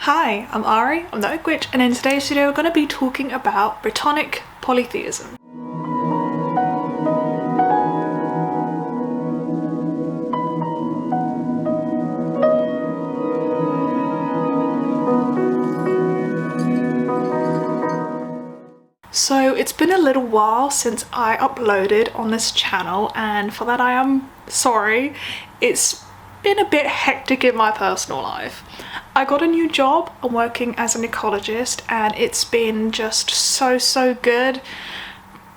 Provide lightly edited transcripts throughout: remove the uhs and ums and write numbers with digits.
Hi, I'm Ari, I'm the Oak Witch, and in today's video we're going to be talking about Brittonic Polytheism. So it's been a little while since I uploaded on this channel, and for that I am sorry. It's been a bit hectic in my personal life. I got a new job, I'm working as an ecologist, and it's been just so good,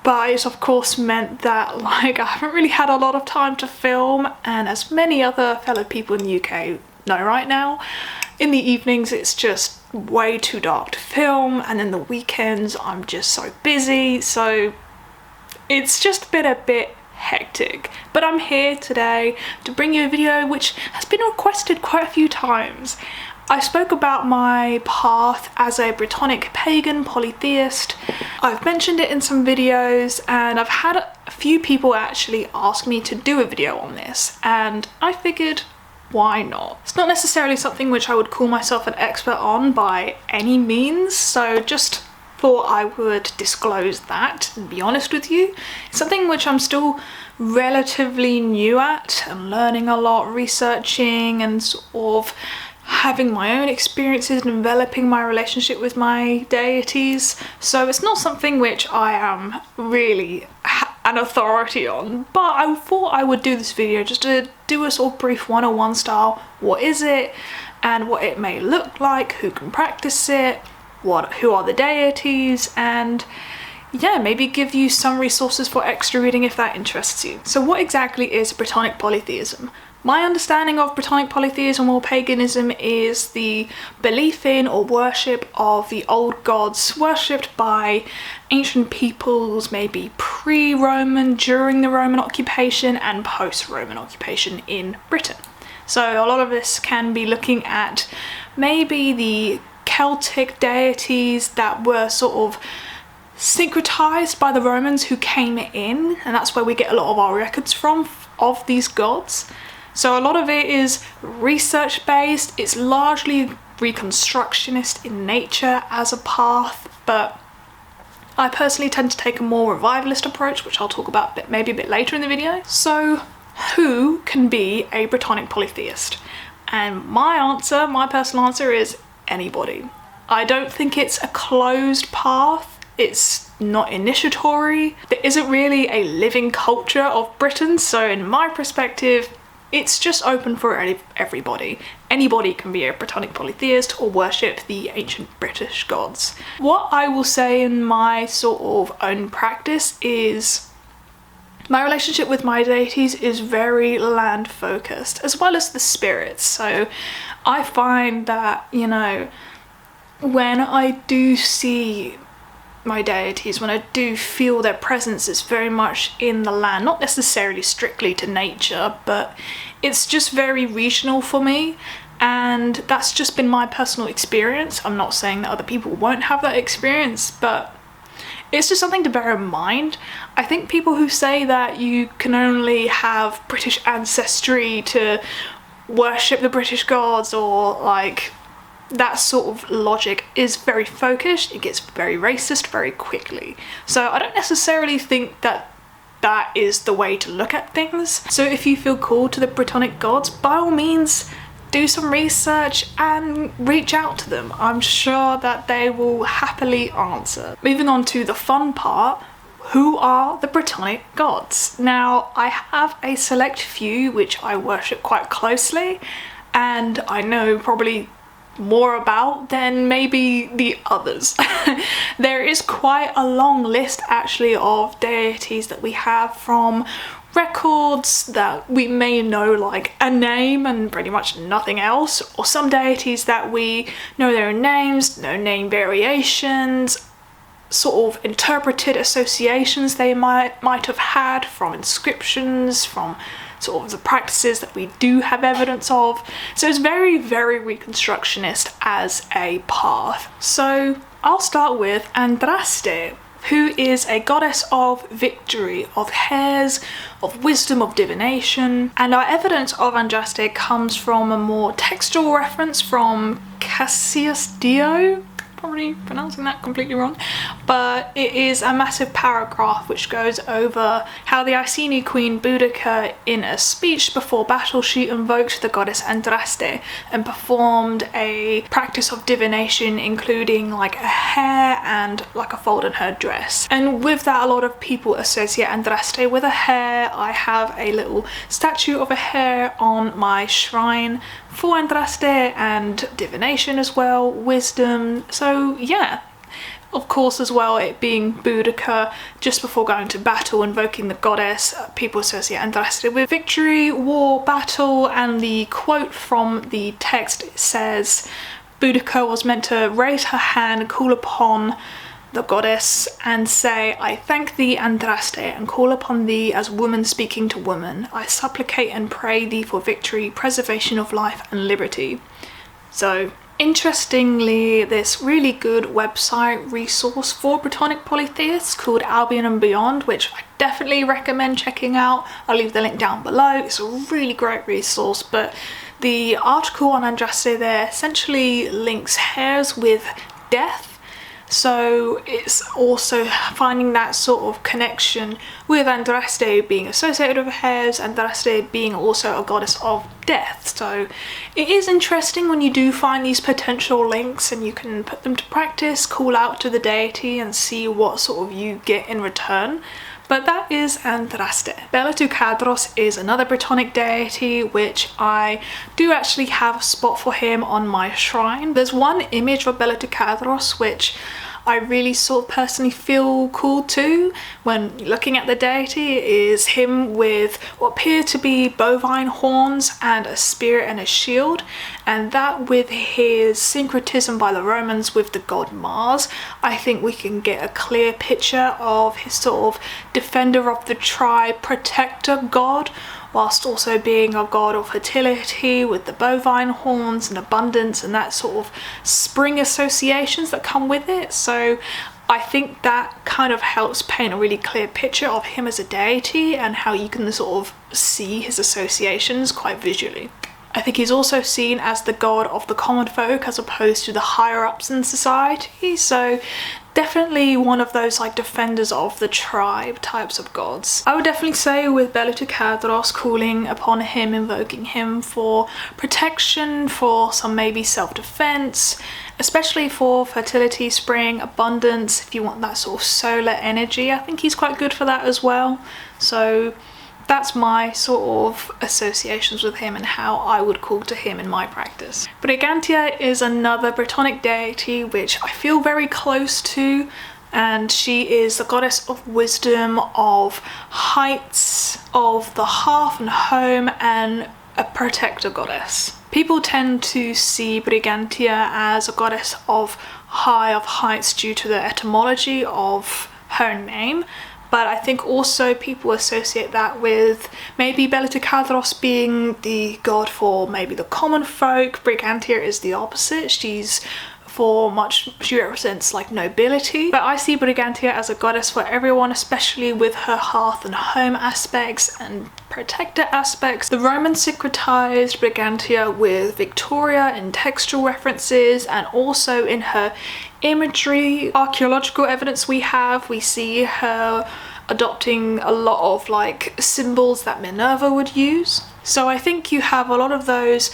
but it's of course meant that I haven't really had a lot of time to film, and as many other fellow people in the UK know right now, in the evenings it's just way too dark to film, and then the weekends I'm just so busy, so it's just been a bit hectic. But I'm here today to bring you a video which has been requested quite a few times. I spoke about my path as a Brittonic Pagan polytheist. I've mentioned it in some videos, and I've had a few people actually ask me to do a video on this, and I figured, why not? It's not necessarily something which I would call myself an expert on by any means, so just thought I would disclose that and be honest with you. It's something which I'm still relatively new at and learning a lot, researching and sort of having my own experiences and developing my relationship with my deities. So it's not something which I am really an authority on, but I thought I would do this video just to do a sort of brief 101 style. What is it and what it may look like, who can practice it, who are the deities, and yeah, maybe give you some resources for extra reading if that interests you. So what exactly is Brittonic polytheism? My understanding of Brittonic polytheism or paganism is the belief in or worship of the old gods worshipped by ancient peoples, maybe pre-Roman, during the Roman occupation, and post-Roman occupation in Britain. So a lot of this can be looking at maybe the Celtic deities that were sort of syncretized by the Romans who came in, and that's where we get a lot of our records from of these gods. So a lot of it is research based, it's largely reconstructionist in nature as a path, but I personally tend to take a more revivalist approach, which I'll talk about maybe a bit later in the video. So who can be a Brittonic polytheist? And my personal answer is anybody. I don't think it's a closed path, it's not initiatory, there isn't really a living culture of Britain, so in my perspective, it's just open for everybody. Anybody can be a Brittonic polytheist or worship the ancient British gods. What I will say in my sort of own practice is my relationship with my deities is very land focused, as well as the spirits. So I find that, you know, when I do see my deities, when I do feel their presence, it's very much in the land, not necessarily strictly to nature, but it's just very regional for me, and that's just been my personal experience. I'm not saying that other people won't have that experience, but it's just something to bear in mind. I think people who say that you can only have British ancestry to worship the British gods, or like that sort of logic, is very focused. It gets very racist very quickly. So I don't necessarily think that that is the way to look at things. So if you feel called to the Brittonic gods, by all means do some research and reach out to them. I'm sure that they will happily answer. Moving on to the fun part, who are the Brittonic gods? Now, I have a select few which I worship quite closely, and I know probably more about than maybe the others. There is quite a long list actually of deities that we have from records that we may know like a name and pretty much nothing else, or some deities that we know their names, no name variations, sort of interpreted associations they might have had from inscriptions, from sort of the practices that we do have evidence of. So it's very reconstructionist as a path. So I'll start with Andraste, who is a goddess of victory, of hares, of wisdom, of divination. And our evidence of Andraste comes from a more textual reference from Cassius Dio, probably pronouncing that completely wrong, but it is a massive paragraph which goes over how the Iceni queen Boudica, in a speech before battle, she invoked the goddess Andraste and performed a practice of divination, including like a hare and like a fold in her dress. And with that, a lot of people associate Andraste with a hare. I have a little statue of a hare on my shrine for Andraste, and divination as well, wisdom. So yeah, of course, as well, it being Boudica just before going to battle, invoking the goddess, people associate Andraste with victory, war, battle. And the quote from the text says Boudica was meant to raise her hand, call upon the goddess and say, "I thank thee, Andraste, and call upon thee as woman speaking to woman. I supplicate and pray thee for victory, preservation of life and liberty." So interestingly, this really good website resource for Brittonic polytheists called Albion and Beyond, which I definitely recommend checking out. I'll leave the link down below. It's a really great resource, but the article on Andraste there essentially links hares with death. So it's also finding that sort of connection with Andraste being associated with hares, Andraste being also a goddess of death. So it is interesting when you do find these potential links and you can put them to practice, call out to the deity and see what sort of you get in return. But that is Andraste. Beletukadros is another Brittonic deity, which I do actually have a spot for him on my shrine. There's one image of Beletukadros which I really sort of personally feel called to when looking at the deity. Is him with what appear to be bovine horns and a spear and a shield, and that with his syncretism by the Romans with the god Mars, I think we can get a clear picture of his sort of defender of the tribe, protector god, whilst also being a god of fertility with the bovine horns and abundance and that sort of spring associations that come with it. So I think that kind of helps paint a really clear picture of him as a deity and how you can sort of see his associations quite visually. I think he's also seen as the god of the common folk as opposed to the higher ups in society, so definitely one of those like defenders of the tribe types of gods. I would definitely say with Beletukadros, calling upon him, invoking him for protection, for some maybe self-defense, especially for fertility, spring, abundance, if you want that sort of solar energy. I think he's quite good for that as well. So that's my sort of associations with him and how I would call to him in my practice. Brigantia is another Brittonic deity which I feel very close to, and she is the goddess of wisdom, of heights, of the hearth and home, and a protector goddess. People tend to see Brigantia as a goddess of heights due to the etymology of her name, but I think also people associate that with maybe Beletukadros being the god for maybe the common folk. Brigantia is the opposite. She represents like nobility, but I see Brigantia as a goddess for everyone, especially with her hearth and home aspects and protector aspects. The Romans syncretized Brigantia with Victoria in textual references and also in her imagery. Archaeological evidence we see her adopting a lot of like symbols that Minerva would use. So I think you have a lot of those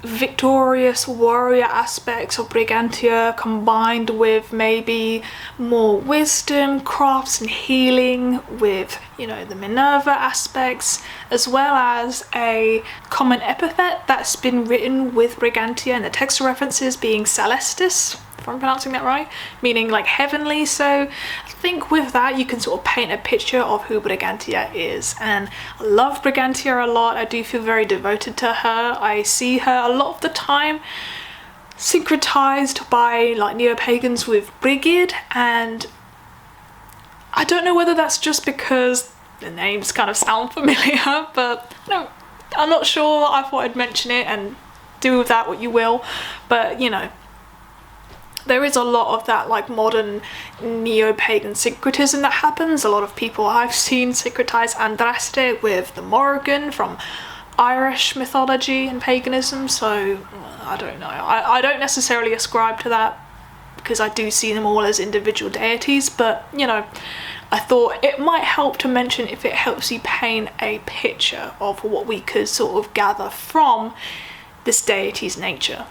victorious warrior aspects of Brigantia combined with maybe more wisdom, crafts and healing with, you know, the Minerva aspects, as well as a common epithet that's been written with Brigantia in the textual references being Celestis, if I'm pronouncing that right, meaning like heavenly. So I think with that you can sort of paint a picture of who Brigantia is, and I love Brigantia a lot. I do feel very devoted to her. I see her a lot of the time syncretized by like neo-pagans with Brigid, and I don't know whether that's just because the names kind of sound familiar, but no, I'm not sure. I thought I'd mention it and do with that what you will, but you know, there is a lot of that like modern neo-pagan syncretism that happens. A lot of people I've seen syncretize Andraste with the Morrigan from Irish mythology and paganism, so I don't know. I don't necessarily ascribe to that because I do see them all as individual deities, but you know, I thought it might help to mention if it helps you paint a picture of what we could sort of gather from this deity's nature.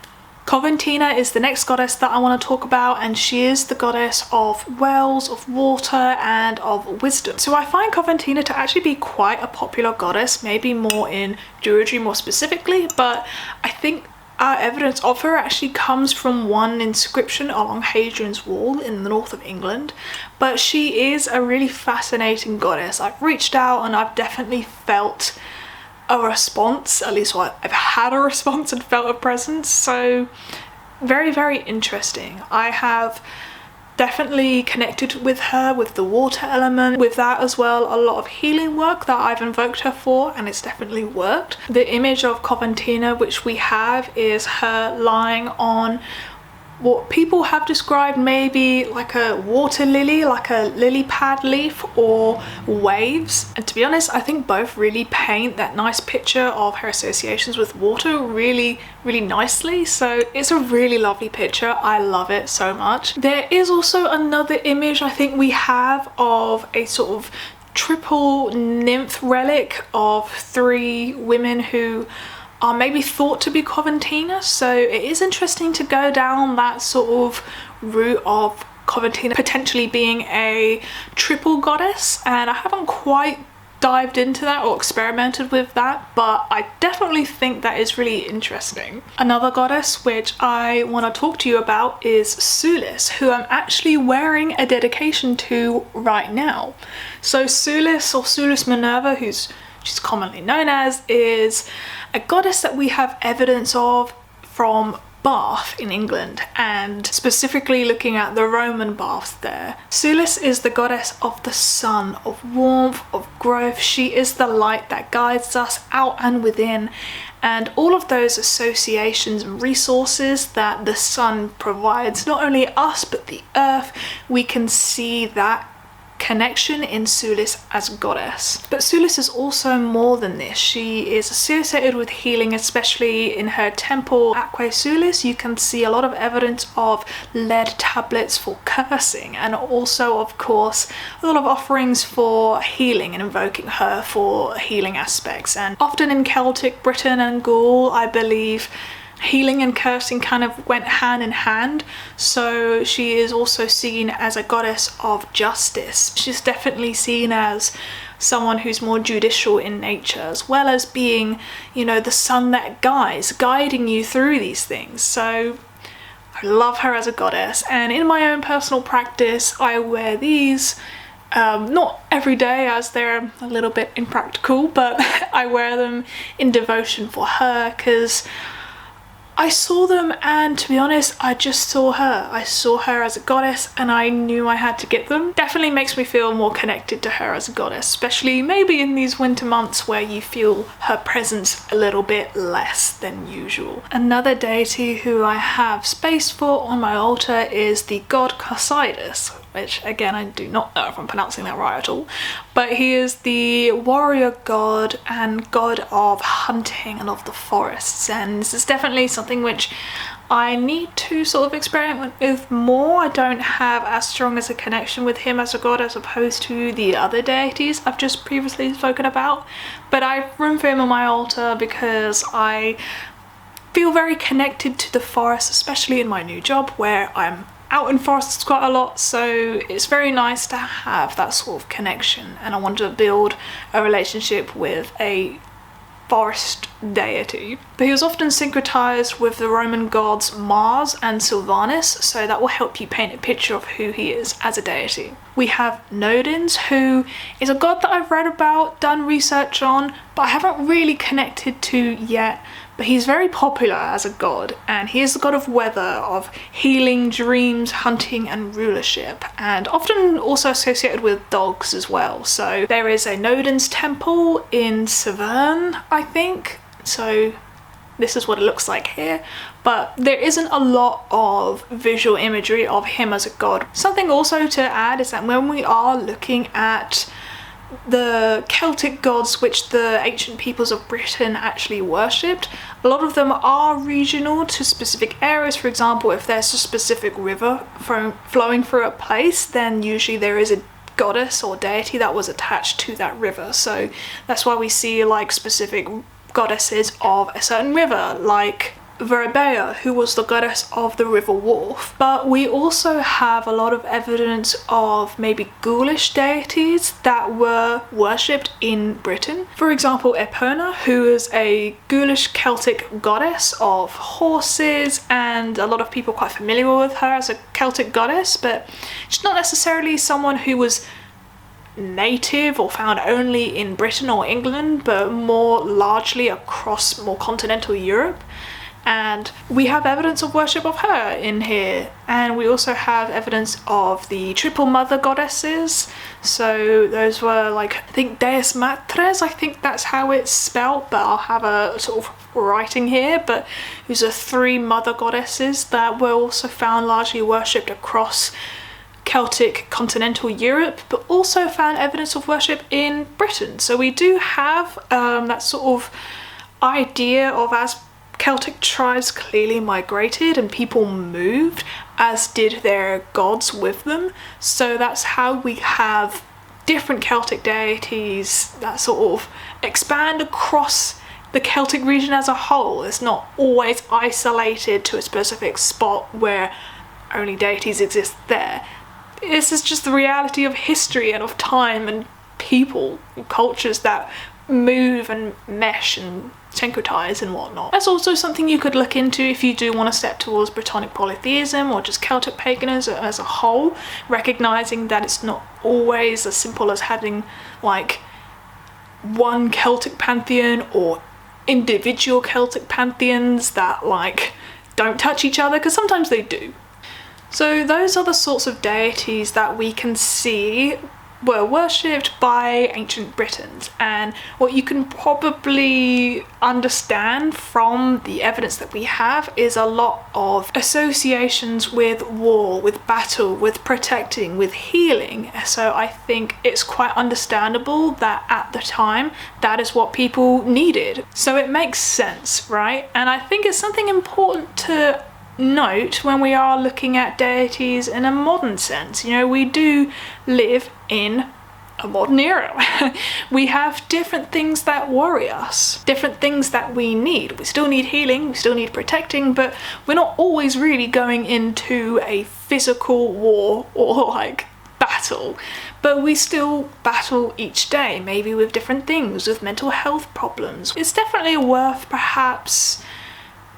Coventina is the next goddess that I want to talk about, and she is the goddess of wells, of water, and of wisdom. So I find Coventina to actually be quite a popular goddess, maybe more in Druidry more specifically, but I think our evidence of her actually comes from one inscription along Hadrian's Wall in the north of England, but she is a really fascinating goddess. I've reached out and I've definitely felt a response, at least I've had a response and felt a presence, so very, very interesting. I have definitely connected with her, with the water element, with that as well, a lot of healing work that I've invoked her for, and it's definitely worked. The image of Coventina which we have is her lying on what people have described maybe like a water lily, like a lily pad leaf, or waves. And to be honest, I think both really paint that nice picture of her associations with water really, really nicely. So it's a really lovely picture. I love it so much. There is also another image I think we have of a sort of triple nymph relic of 3 women who are maybe thought to be Coventina, so it is interesting to go down that sort of route of Coventina potentially being a triple goddess, and I haven't quite dived into that or experimented with that, but I definitely think that is really interesting. Another goddess which I want to talk to you about is Sulis, who I'm actually wearing a dedication to right now. So Sulis, or Sulis Minerva, she's commonly known as, is a goddess that we have evidence of from Bath in England, and specifically looking at the Roman baths there. Sulis is the goddess of the sun, of warmth, of growth. She is the light that guides us out and within, and all of those associations and resources that the sun provides, not only us but the earth, we can see that connection in Sulis as goddess. But Sulis is also more than this. She is associated with healing, especially in her temple Aquae Sulis. You can see a lot of evidence of lead tablets for cursing, and also of course a lot of offerings for healing and invoking her for healing aspects. And often in Celtic, Britain and Gaul, I believe healing and cursing kind of went hand in hand, so she is also seen as a goddess of justice. She's definitely seen as someone who's more judicial in nature, as well as being, you know, the sun that guiding you through these things. So I love her as a goddess, and in my own personal practice I wear these not every day as they're a little bit impractical, but I wear them in devotion for her, because I saw them, and to be honest, I just saw her. I saw her as a goddess and I knew I had to get them. Definitely makes me feel more connected to her as a goddess, especially maybe in these winter months where you feel her presence a little bit less than usual. Another deity who I have space for on my altar is the god Cossidus, which again I do not know if I'm pronouncing that right at all, but he is the warrior god and god of hunting and of the forests, and this is definitely something which I need to sort of experiment with more. I don't have as strong as a connection with him as a god as opposed to the other deities I've just previously spoken about, but I have room for him on my altar because I feel very connected to the forest, especially in my new job where I'm out in forests quite a lot, so it's very nice to have that sort of connection, and I want to build a relationship with a forest deity. But he was often syncretized with the Roman gods Mars and Silvanus, so that will help you paint a picture of who he is as a deity. We have Nodens, who is a god that I've read about, done research on, but I haven't really connected to yet. But he's very popular as a god, and he is the god of weather, of healing, dreams, hunting and rulership, and often also associated with dogs as well. So there is a Nodens temple in Severn, I think, so this is what it looks like here, but there isn't a lot of visual imagery of him as a god. Something also to add is that when we are looking at the Celtic gods which the ancient peoples of Britain actually worshipped, a lot of them are regional to specific areas. For example, if there's a specific river flowing through a place, then usually there is a goddess or deity that was attached to that river. So that's why we see like specific goddesses of a certain river, like Verabea, who was the goddess of the River Wharfe. But we also have a lot of evidence of maybe ghoulish deities that were worshipped in Britain. For example, Epona, who is a ghoulish Celtic goddess of horses, and a lot of people are quite familiar with her as a Celtic goddess, but she's not necessarily someone who was native or found only in Britain or England, but more largely across more continental Europe. And we have evidence of worship of her in here, and we also have evidence of the triple mother goddesses. So those were like, I think Deus Matres, I think that's how it's spelled, but I'll have a sort of writing here, but these are three mother goddesses that were also found largely worshipped across Celtic continental Europe, but also found evidence of worship in Britain. So we do have that sort of idea of, as Celtic tribes clearly migrated and people moved, as did their gods with them. So that's how we have different Celtic deities that sort of expand across the Celtic region as a whole. It's not always isolated to a specific spot where only deities exist there. This is just the reality of history and of time and people and cultures that move and mesh and syncretize and whatnot. That's also something you could look into if you do want to step towards Brittonic Polytheism or just Celtic paganism as a whole, recognizing that it's not always as simple as having like one Celtic pantheon or individual Celtic pantheons that like don't touch each other, because sometimes they do. So those are the sorts of deities that we can see were worshipped by ancient Britons, and what you can probably understand from the evidence that we have is a lot of associations with war, with battle, with protecting, with healing. So I think it's quite understandable that at the time that is what people needed. So it makes sense, right? And I think it's something important to note when we are looking at deities in a modern sense. You know, we do live in a modern era. We have different things that worry us, different things that we need. We still need healing, we still need protecting, but we're not always really going into a physical war or like battle, but we still battle each day, maybe with different things, with mental health problems. It's definitely worth perhaps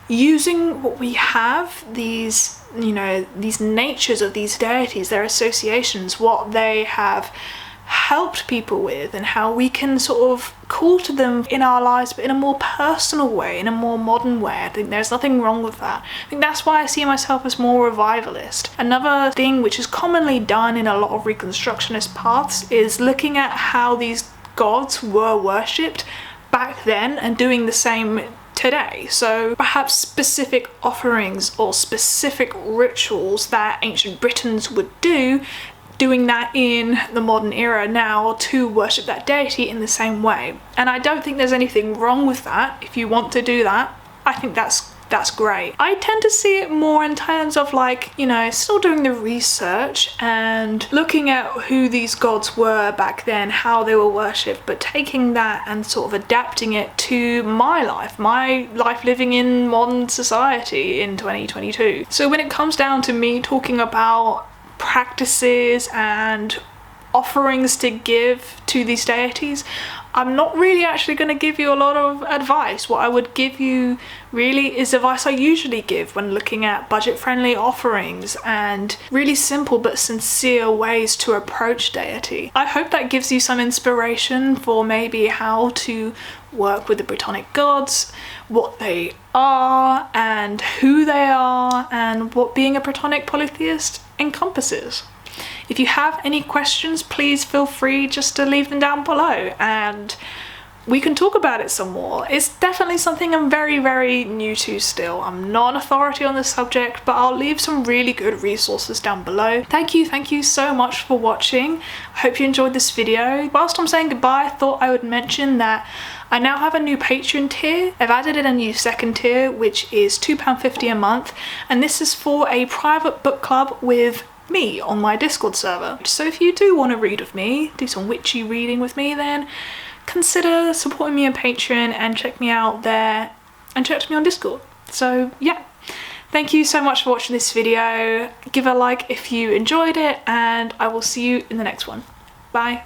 using what we have, these, you know, these natures of these deities, their associations, what they have helped people with, and how we can sort of call to them in our lives, but in a more personal way, in a more modern way. I think there's nothing wrong with that. I think that's why I see myself as more revivalist. Another thing which is commonly done in a lot of Reconstructionist paths is looking at how these gods were worshipped back then and doing the same today. So perhaps specific offerings or specific rituals that ancient Britons would do, doing that in the modern era now to worship that deity in the same way. And I don't think there's anything wrong with that. If you want to do that, I think that's great. I tend to see it more in terms of like, you know, still doing the research and looking at who these gods were back then, how they were worshipped, but taking that and sort of adapting it to my life living in modern society in 2022. So when it comes down to me talking about practices and offerings to give to these deities, I'm not really actually going to give you a lot of advice. What I would give you really is advice I usually give when looking at budget-friendly offerings and really simple but sincere ways to approach deity. I hope that gives you some inspiration for maybe how to work with the Brittonic gods, what they are and who they are, and what being a Brittonic polytheist encompasses. If you have any questions, please feel free just to leave them down below, and we can talk about it some more. It's definitely something I'm very, very new to still. I'm not an authority on this subject, but I'll leave some really good resources down below. Thank you so much for watching. I hope you enjoyed this video. Whilst I'm saying goodbye, I thought I would mention that I now have a new Patreon tier. I've added in a new second tier, which is £2.50 a month, and this is for a private book club with me on my Discord server. So if you do want to read with me, do some witchy reading with me, then consider supporting me on Patreon and check me out there and check me on Discord. So yeah, thank you so much for watching this video. Give a like if you enjoyed it, and I will see you in the next one. Bye.